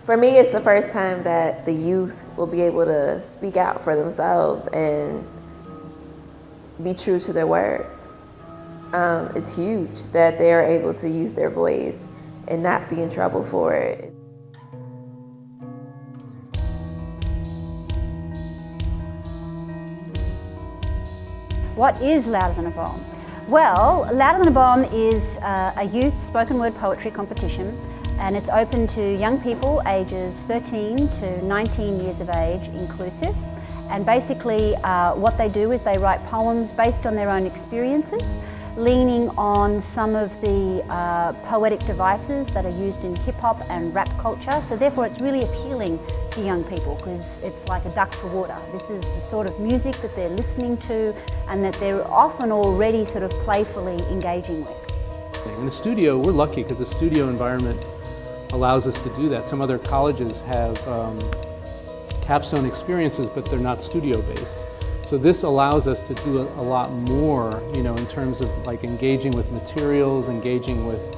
For me, it's the first time that the youth will be able to speak out for themselves and be true to their words. It's huge that they are able to use their voice and not be in trouble for it. What is Louder Than a Bomb? Well, Louder Than a Bomb is a youth spoken word poetry competition, and it's open to young people ages 13 to 19 years of age inclusive. And basically what they do is they write poems based on their own experiences, leaning on some of the poetic devices that are used in hip-hop and rap culture. So therefore it's really appealing to young people because it's like a duck to water. This is the sort of music that they're listening to and that they're often already sort of playfully engaging with. In the studio, we're lucky because the studio environment allows us to do that. Some other colleges have capstone experiences, but they're not studio-based. So this allows us to do a lot more, you know, in terms of like engaging with materials, engaging with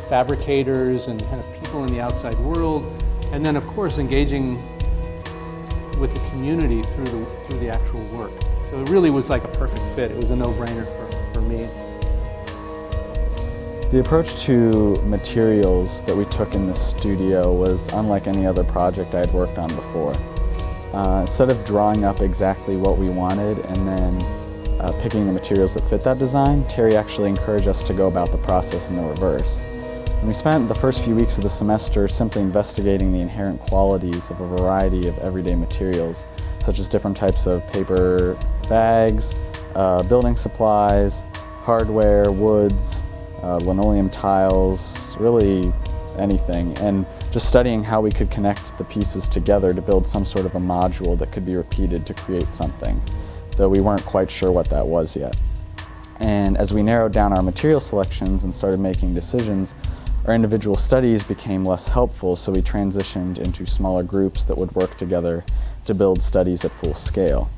fabricators and kind of people in the outside world, and then of course engaging with the community through the actual work. So it really was like a perfect fit. It was a no-brainer for me. The approach to materials that we took in the studio was unlike any other project I had worked on before. Instead of drawing up exactly what we wanted and then picking the materials that fit that design, Terry actually encouraged us to go about the process in the reverse. And we spent the first few weeks of the semester simply investigating the inherent qualities of a variety of everyday materials, such as different types of paper bags, building supplies, hardware, woods, linoleum tiles, really anything, and just studying how we could connect the pieces together to build some sort of a module that could be repeated to create something, though we weren't quite sure what that was yet. And as we narrowed down our material selections and started making decisions, our individual studies became less helpful, so we transitioned into smaller groups that would work together to build studies at full scale.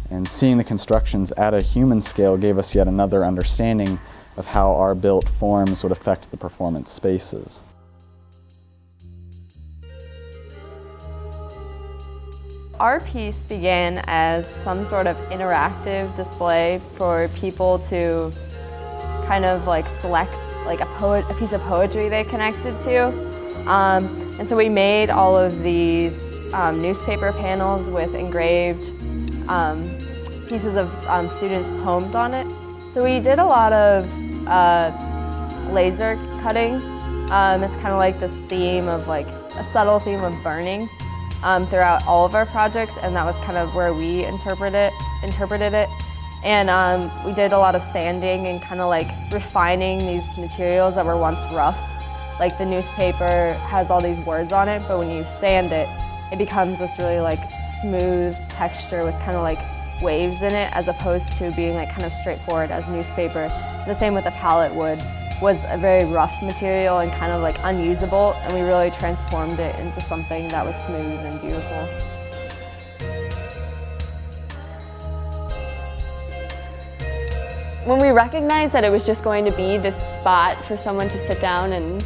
And seeing the constructions at a human scale gave us yet another understanding of how our built forms would affect the performance spaces. Our piece began as some sort of interactive display for people to kind of like select like a piece of poetry they connected to. And so we made all of these newspaper panels with engraved pieces of students' poems on it. So we did a lot of laser cutting. It's kind of like this theme of like a subtle theme of burning throughout all of our projects, and that was kind of where we interpreted it. And we did a lot of sanding and kind of like refining these materials that were once rough. Like the newspaper has all these words on it, but when you sand it, it becomes this really like smooth texture with kind of like waves in it, as opposed to being like kind of straightforward as newspaper. The same with the palette wood. Was a very rough material and kind of like unusable, and we really transformed it into something that was smooth and beautiful. When we recognized that it was just going to be this spot for someone to sit down and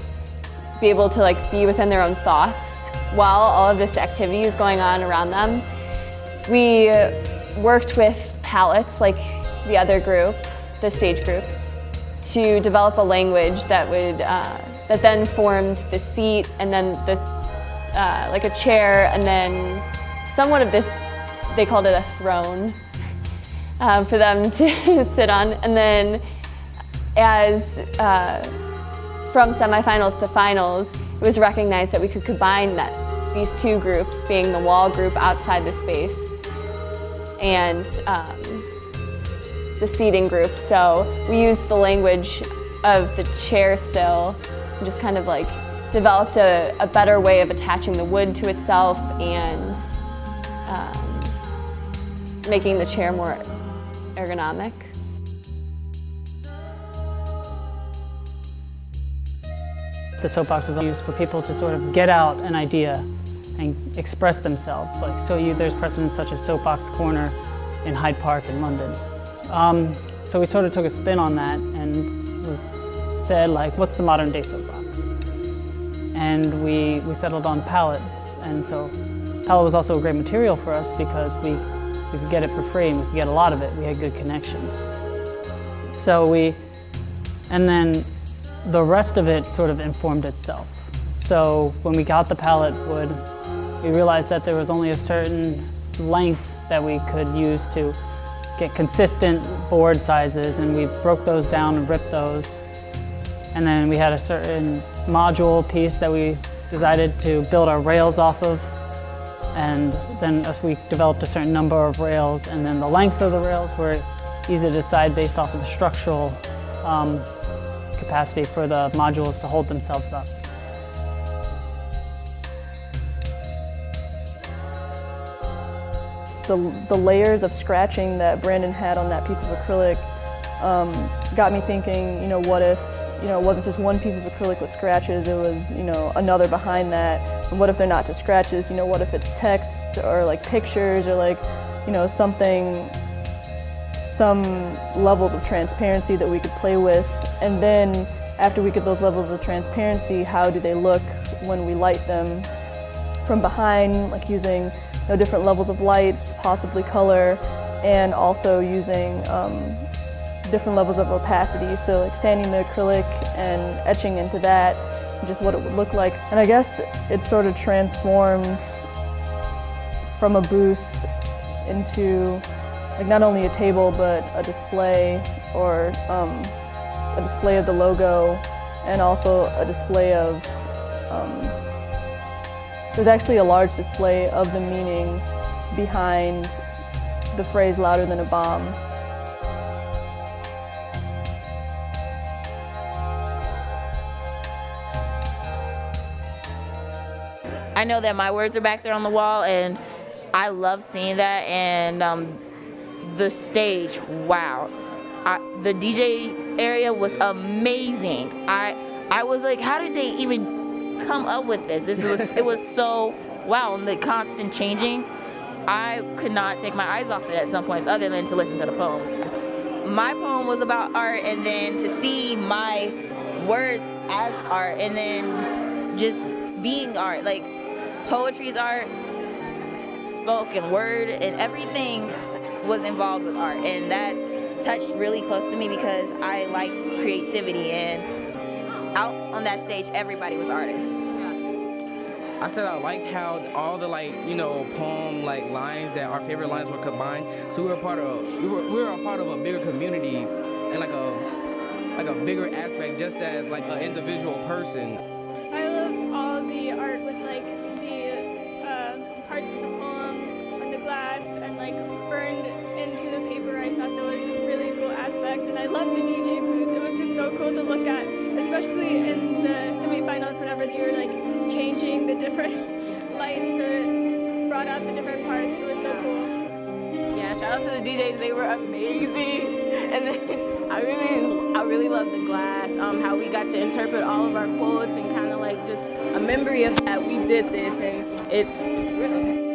be able to like be within their own thoughts while all of this activity is going on around them, we worked with palettes like the other group, the stage group, to develop a language that would that then formed the seat, and then the like a chair, and then somewhat of this, they called it a throne for them to sit on. And then as from semifinals to finals, it was recognized that we could combine these two groups, being the wall group outside the space and the seating group. So we used the language of the chair still, and just kind of like developed a better way of attaching the wood to itself and making the chair more ergonomic. The soapbox was used for people to sort of get out an idea and express themselves. Like, so there's precedents such as Soapbox Corner in Hyde Park in London. So we sort of took a spin on that and said, like, what's the modern day soapbox? and we settled on pallet. And so pallet was also a great material for us because we could get it for free and we could get a lot of it. We had good connections. And then the rest of it sort of informed itself. So when we got the pallet wood, we realized that there was only a certain length that we could use to get consistent board sizes, and we broke those down and ripped those. And then we had a certain module piece that we decided to build our rails off of. And then as we developed a certain number of rails, and then the length of the rails were easy to decide based off of the structural capacity for the modules to hold themselves up. The layers of scratching that Brandon had on that piece of acrylic got me thinking, what if, it wasn't just one piece of acrylic with scratches, it was, another behind that. And what if they're not just scratches? What if it's text or like pictures or like, some levels of transparency that we could play with. And then after we get those levels of transparency, how do they look when we light them from behind, like using different levels of lights, possibly color, and also using different levels of opacity. So like sanding the acrylic and etching into that, just what it would look like. And I guess it sort of transformed from a booth into like not only a table, but a display, or a display of the logo, and also a display of, there's actually a large display of the meaning behind the phrase "louder than a bomb." I know that my words are back there on the wall, and I love seeing that. And the stage, wow. The DJ area was amazing. I was like, how did they even come up with this? It was so wow, and the constant changing. I could not take my eyes off it at some points other than to listen to the poems. My poem was about art, and then to see my words as art, and then just being art, like poetry's art, spoken word, and everything was involved with art, and that touched really close to me because I like creativity, and out on that stage everybody was artists. I said I liked how all the poem lines, that our favorite lines were combined. So we were a part of a bigger community and like a bigger aspect, just as like an individual person. I loved all the art with the parts of the poem on the glass and burned into the paper. I thought that was a really cool aspect, and I loved the DJ booth. It was just so cool to look at, especially in the semifinals whenever you were changing the different lights, so it brought out the different parts. It was so cool. Yeah, shout out to the DJs, they were amazing. And then I really loved the glass, how we got to interpret all of our quotes and kind of just a memory of that we did this, and it's real.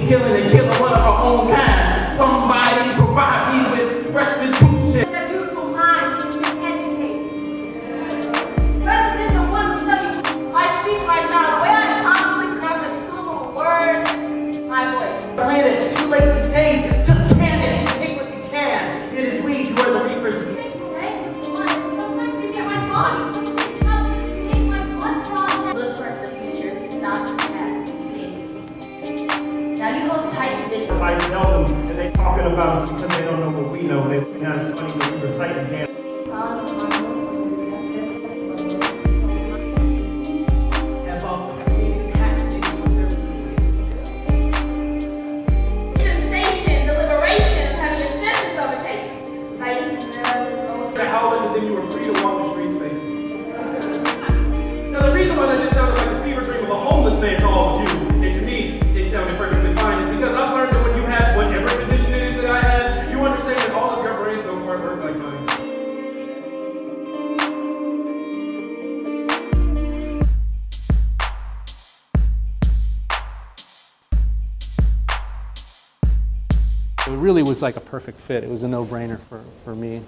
Killing and killing one of our own kind. Somebody provide me with restitution. That beautiful mind is educated. Rather than the one who studies my speech right now, the way I constantly grab the syllable word, my voice. Planet, it's too late to say, just can it, take what you can. It is we who are the reapers. Sometimes you get my body, so you should help me take my blood from. Look towards the future, stop the past. Now you hold tight to this. I tell them, and they talking about us because they don't know what we know. They think it's funny when we recite again. So it really was like a perfect fit. It was a no-brainer for me.